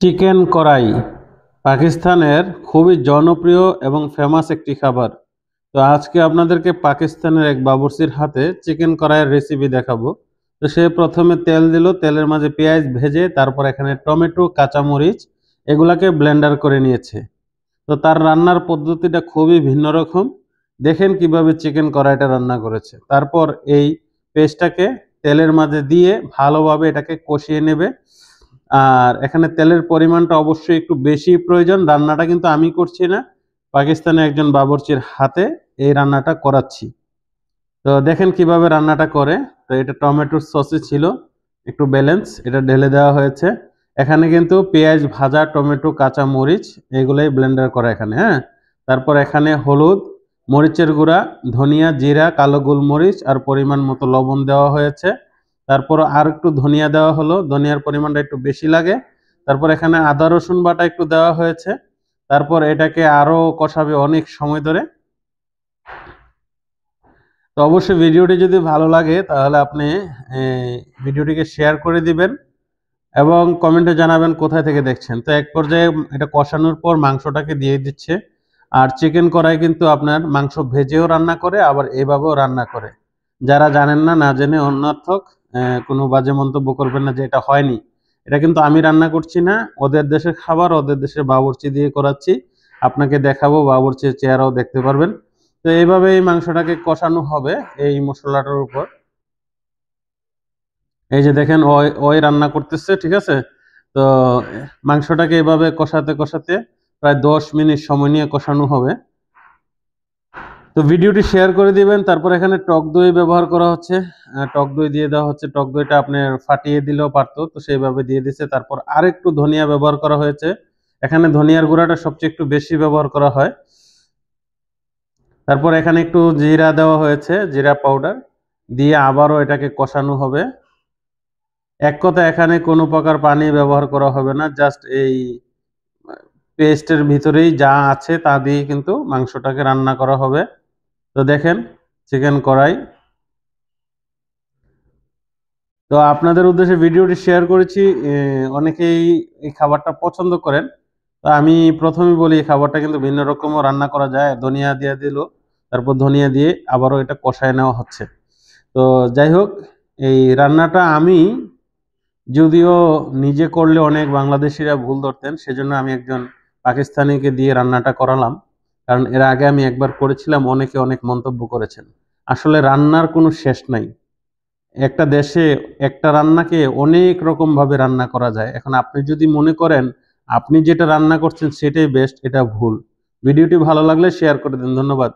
Chicken কড়াই পাকিস্তানের খুবই জনপ্রিয় এবং ফেমাস একটি খাবার। তো আজকে আপনাদেরকে পাকিস্তানের এক বাবুর্চির হাতে চিকেন কড়াইয়ের রেসিপি দেখাবো। তো সে প্রথমে তেল দিল, তেলের মাঝে পেঁয়াজ ভেজে তারপর এখানে টমেটো, কাঁচামরিচ এগুলাকে ব্লেন্ডার করে নিয়েছে। তো তার রান্নার পদ্ধতিটা খুবই ভিন্ন রকম। দেখেন কিভাবে চিকেন কড়াইটা রান্না করেছে। তারপর এই পেস্টটাকে তেলের মাঝে দিয়ে ভালোভাবে এটাকে কষিয়ে নেবে। আর এখানে তেলের পরিমাণটা অবশ্যই একটু বেশি প্রয়োজন। রান্নাটা কিন্তু আমি করছি না, পাকিস্তানে একজন বাবুর্চির হাতে এই রান্নাটা করাচ্ছি। তো দেখেন কিভাবে রান্নাটা করে। তো এটা টমেটোর সসে ছিল, একটু ব্যালেন্স, এটা ঢেলে দেওয়া হয়েছে। এখানে কিন্তু পেঁয়াজ ভাজা, টমেটো, কাঁচা মরিচ এগুলাই ব্লেন্ডার করা এখানে। হ্যাঁ, তারপর এখানে হলুদ, মরিচের গুঁড়া, ধনিয়া, জিরা, কালো গোলমরিচ আর পরিমাণ মতো লবণ দেওয়া হয়েছে। তারপর আর একটু ধনিয়া দেওয়া হলো, ধনিয়ার পরিমাণটা একটু বেশি লাগে। তারপর এখানে আদা রসুন বাটা একটু দেওয়া হয়েছে। তারপর এটাকে আরো কষাবে অনেক সময় ধরে। তো অবশ্যই ভিডিওটি যদি ভালো লাগে তাহলে আপনি ভিডিওটিকে শেয়ার করে দিবেন এবং কমেন্টে জানাবেন কোথায় থেকে দেখছেন। তো এক পর্যায়ে এটা কষানোর পর মাংসটাকে দিয়ে দিচ্ছে। আর চিকেন কড়াই কিন্তু আপনার মাংস ভেজেও রান্না করে, আবার এভাবেও রান্না করে। যারা জানেন না, না জেনে অনর্থক কোনো বাজে মন্তব্য করবেন না যে এটা হয়নি। এটা কিন্তু আমি রান্না করছি না, ওদের দেশের খাবার, ওদের দেশের বাবুর্চি দিয়ে করাচ্ছি। আপনাকে দেখাবো, বাবুর্চির চেহারাও দেখতে পারবেন। তো এইভাবে এই মাংসটাকে কষানো হবে এই মশলাটার উপর। এই যে দেখেন ওই ওই রান্না করতেছে, ঠিক আছে। তো মাংসটাকে এভাবে কষাতে কষাতে প্রায় 10 মিনিট সময় নিয়ে কষানো হবে। তো ভিডিওটি শেয়ার করে দিবেন। তারপর এখানে টক দই ব্যবহার করা হচ্ছে, টক দই দিয়ে দেওয়া হচ্ছে। টক দইটা আপনি ফাটিয়ে দিলেও পারতো, তো সেইভাবে দিয়ে দিচ্ছে। তারপর আর একটু ধনিয়া ব্যবহার করা হয়েছে। এখানে ধনিয়ার গুঁড়াটা সবচেয়ে একটু বেশি ব্যবহার করা হয়। তারপর এখানে একটু জিরা দেওয়া হয়েছে, জিরা পাউডার দিয়ে আবারও এটাকে কষানো হবে। এক কথা এখানে কোনো প্রকার পানি ব্যবহার করা হবে না, জাস্ট এই পেস্টের ভিতরেই যা আছে তা দিয়ে কিন্তু মাংসটাকে রান্না করা হবে। তো দেখেন চিকেন কড়াই। তো আপনাদের উদ্দেশ্যে ভিডিওটি শেয়ার করেছি। অনেকেই এই খাবারটা পছন্দ করেন। তো আমি প্রথমেই বলি এই খাবারটা কিন্তু ভিন্ন রকমও রান্না করা যায়। ধনিয়া দিয়ে দিল, তারপর ধনিয়া দিয়ে আবারও এটা কষায় নেওয়া হচ্ছে। তো যাই হোক, এই রান্নাটা আমি যদিও নিজে করলে অনেক বাংলাদেশিরা ভুল ধরতেন, সেজন্য আমি একজন পাকিস্তানিকে দিয়ে রান্নাটা করালাম। কারণ এর আগে আমি একবার করেছিলাম, অনেকে অনেক মন্তব্য করেছেন। আসলে রান্নার কোনো শেষ নাই। একটা দেশে একটা রান্নাকে অনেক রকম ভাবে রান্না করা যায়। এখন আপনি যদি মনে করেন আপনি যেটা রান্না করছেন সেটাই বেস্ট, এটা ভুল। ভিডিওটি ভালো লাগলে শেয়ার করে দিন। ধন্যবাদ।